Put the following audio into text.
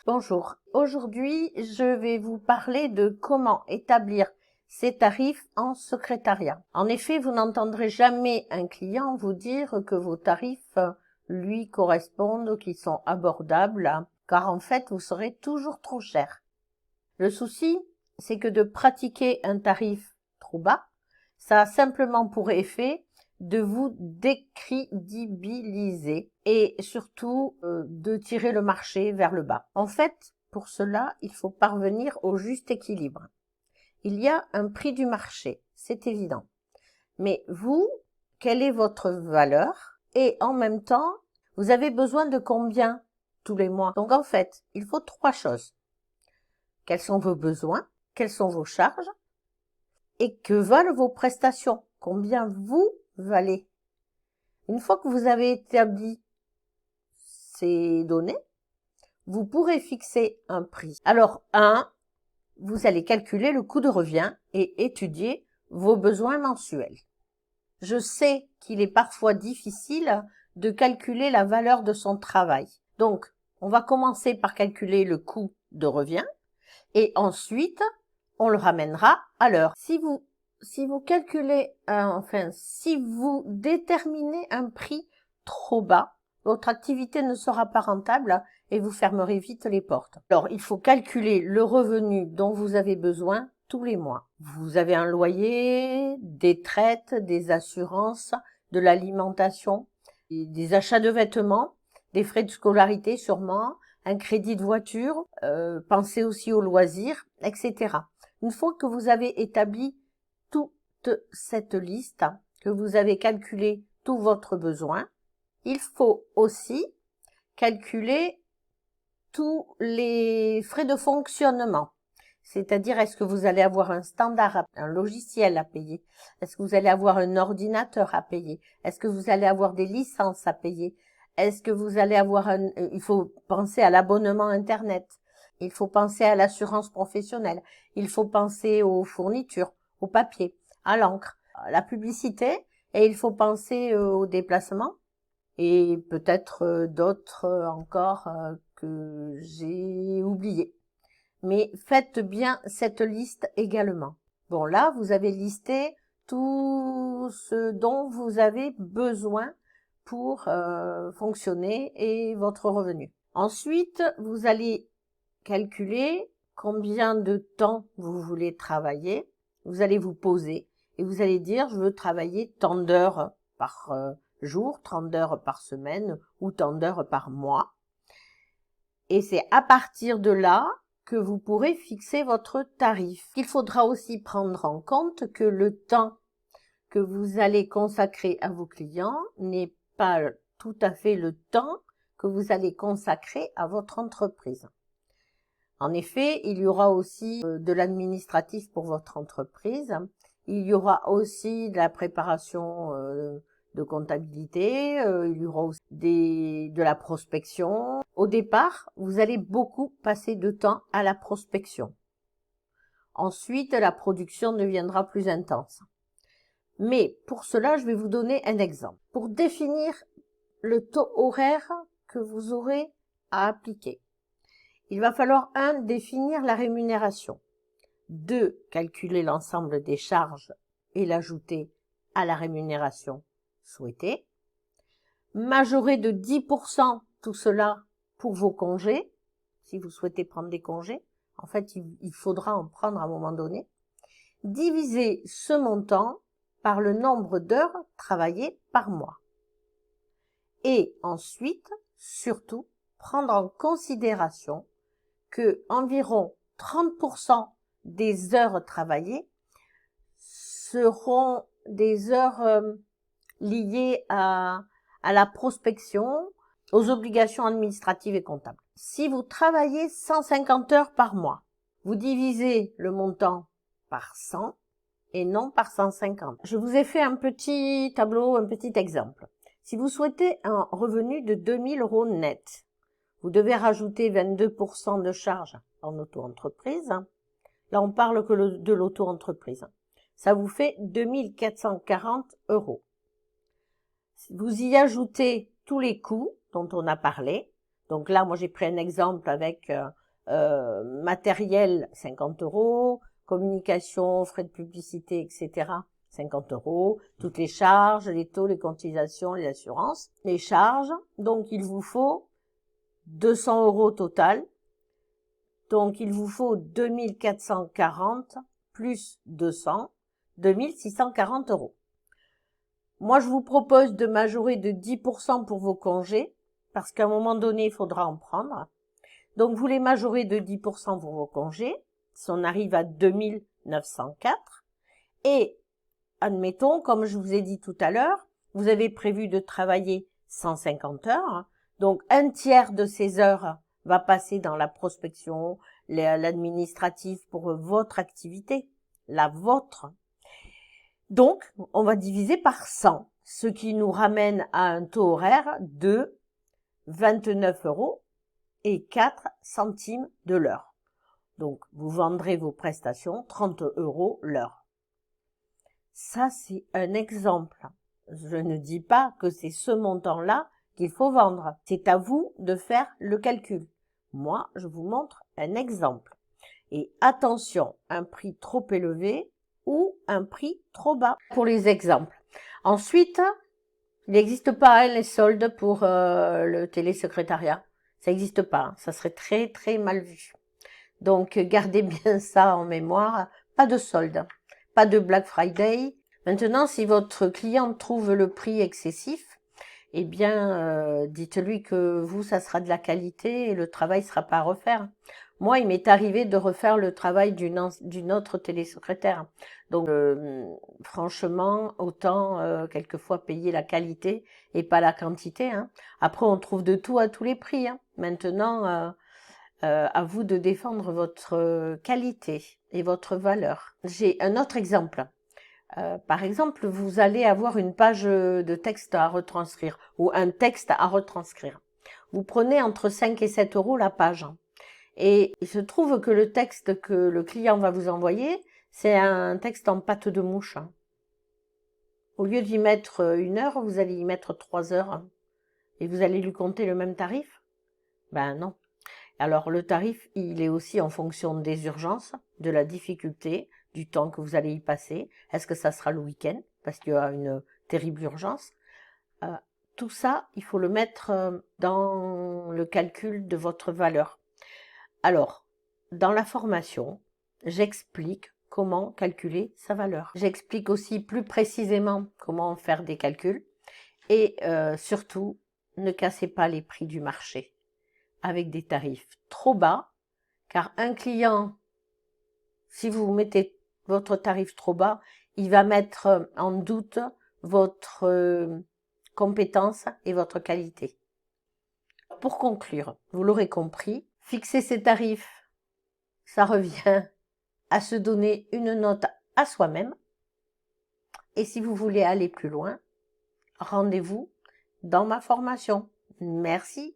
Bonjour, aujourd'hui je vais vous parler de comment établir ses tarifs en secrétariat. En effet, vous n'entendrez jamais un client vous dire que vos tarifs lui correspondent ou qu'ils sont abordables, car en fait vous serez toujours trop cher. Le souci, c'est que de pratiquer un tarif trop bas, ça a simplement pour effet de vous décrédibiliser et surtout de tirer le marché vers le bas. En fait, pour cela, il faut parvenir au juste équilibre. Il y a un prix du marché, c'est évident. Mais vous, quelle est votre valeur? Et en même temps, vous avez besoin de combien tous les mois? Donc en fait, il faut trois choses. Quels sont vos besoins? Quelles sont vos charges? Et que valent vos prestations? Combien vous valez? Une fois que vous avez établi ces données, vous pourrez fixer un prix. Alors, vous allez calculer le coût de revient et étudier vos besoins mensuels. Je sais qu'il est parfois difficile de calculer la valeur de son travail. Donc, on va commencer par calculer le coût de revient et ensuite, on le ramènera à l'heure. Si vous calculez, si vous déterminez un prix trop bas, votre activité ne sera pas rentable et vous fermerez vite les portes. Alors, il faut calculer le revenu dont vous avez besoin tous les mois. Vous avez un loyer, des traites, des assurances, de l'alimentation, des achats de vêtements, des frais de scolarité sûrement, un crédit de voiture, pensez aussi aux loisirs, etc. Une fois que vous avez établi toute cette liste, que vous avez calculé tout votre besoin, il faut aussi calculer tous les frais de fonctionnement. C'est-à-dire, est-ce que vous allez avoir un standard, un logiciel à payer? Est-ce que vous allez avoir un ordinateur à payer? Est-ce que vous allez avoir des licences à payer? Est-ce que vous allez avoir il faut penser à l'abonnement Internet. Il faut penser à l'assurance professionnelle. Il faut penser aux fournitures, au papier, à l'encre, à la publicité. Et il faut penser au déplacement. Et peut-être d'autres encore que j'ai oubliés. Mais faites bien cette liste également. Bon, là, vous avez listé tout ce dont vous avez besoin pour fonctionner et votre revenu. Ensuite, vous allez calculer combien de temps vous voulez travailler. Vous allez vous poser et vous allez dire, je veux travailler tant d'heures par jour, tant d'heures par semaine ou tant d'heures par mois. Et c'est à partir de là que vous pourrez fixer votre tarif. Il faudra aussi prendre en compte que le temps que vous allez consacrer à vos clients n'est pas tout à fait le temps que vous allez consacrer à votre entreprise. En effet, il y aura aussi de l'administratif pour votre entreprise. Il y aura aussi de la préparation de comptabilité, il y aura aussi de la prospection. Au départ, vous allez beaucoup passer de temps à la prospection. Ensuite, la production deviendra plus intense. Mais pour cela, je vais vous donner un exemple. Pour définir le taux horaire que vous aurez à appliquer, il va falloir 1. Définir la rémunération. 2. Calculer l'ensemble des charges et l'ajouter à la rémunération souhaitée. Majorer de 10% tout cela pour vos congés, si vous souhaitez prendre des congés. En fait, il faudra en prendre à un moment donné. Diviser ce montant par le nombre d'heures travaillées par mois. Et ensuite, surtout, prendre en considération que environ 30% des heures travaillées seront des heures liées à la prospection, aux obligations administratives et comptables. Si vous travaillez 150 heures par mois, vous divisez le montant par 100 et non par 150. Je vous ai fait un petit tableau, un petit exemple. Si vous souhaitez un revenu de 2000 € net, vous devez rajouter 22% de charges en auto-entreprise. Là, on parle que de l'auto-entreprise. Ça vous fait 2440 €. Vous y ajoutez tous les coûts dont on a parlé. Donc là, moi, j'ai pris un exemple avec matériel, 50 €, communication, frais de publicité, etc., 50 €, toutes les charges, les taux, les cotisations, les assurances, les charges. Donc, il vous faut 200 € total. Donc, il vous faut 2440 plus 200, 2640 €. Moi, je vous propose de majorer de 10% pour vos congés, parce qu'à un moment donné, il faudra en prendre. Donc, vous les majorez de 10% pour vos congés, si on arrive à 2904. Et, admettons, comme je vous ai dit tout à l'heure, vous avez prévu de travailler 150 heures, donc un tiers de ces heures va passer dans la prospection, l'administratif pour votre activité, la vôtre. Donc, on va diviser par 100, ce qui nous ramène à un taux horaire de 29 € et 4 centimes de l'heure. Donc, vous vendrez vos prestations 30 € l'heure. Ça, c'est un exemple. Je ne dis pas que c'est ce montant-là qu'il faut vendre. C'est à vous de faire le calcul. Moi, je vous montre un exemple. Et attention, un prix trop élevé ou un prix trop bas pour les exemples. Ensuite, il n'existe pas les soldes pour le télésecrétariat. Ça n'existe pas. Ça serait très, très mal vu. Donc, gardez bien ça en mémoire. Pas de solde. Pas de Black Friday. Maintenant, si votre client trouve le prix excessif, eh bien, dites-lui que vous, ça sera de la qualité et le travail ne sera pas à refaire. Moi, il m'est arrivé de refaire le travail d'une autre télésecrétaire. Donc, franchement, autant quelquefois payer la qualité et pas la quantité. Hein. Après, on trouve de tout à tous les prix. Hein. Maintenant, à vous de défendre votre qualité et votre valeur. J'ai un autre exemple. Par exemple, vous allez avoir une page de texte à retranscrire ou un texte à retranscrire. Vous prenez entre 5 et 7 € la page. Et il se trouve que le texte que le client va vous envoyer, c'est un texte en pâte de mouche. Au lieu d'y mettre 1 heure, vous allez y mettre 3 heures. Et vous allez lui compter le même tarif? Ben non. Alors le tarif, il est aussi en fonction des urgences, de la difficulté, du temps que vous allez y passer. Est-ce que ça sera le week-end parce qu'il y a une terrible urgence? Tout ça, il faut le mettre dans le calcul de votre valeur. Alors, dans la formation, j'explique comment calculer sa valeur. J'explique aussi plus précisément comment faire des calculs et surtout, ne cassez pas les prix du marché avec des tarifs trop bas, car un client, si vous mettez votre tarif trop bas, il va mettre en doute votre compétence et votre qualité. Pour conclure, vous l'aurez compris, fixer ses tarifs, ça revient à se donner une note à soi-même. Et si vous voulez aller plus loin, rendez-vous dans ma formation. Merci.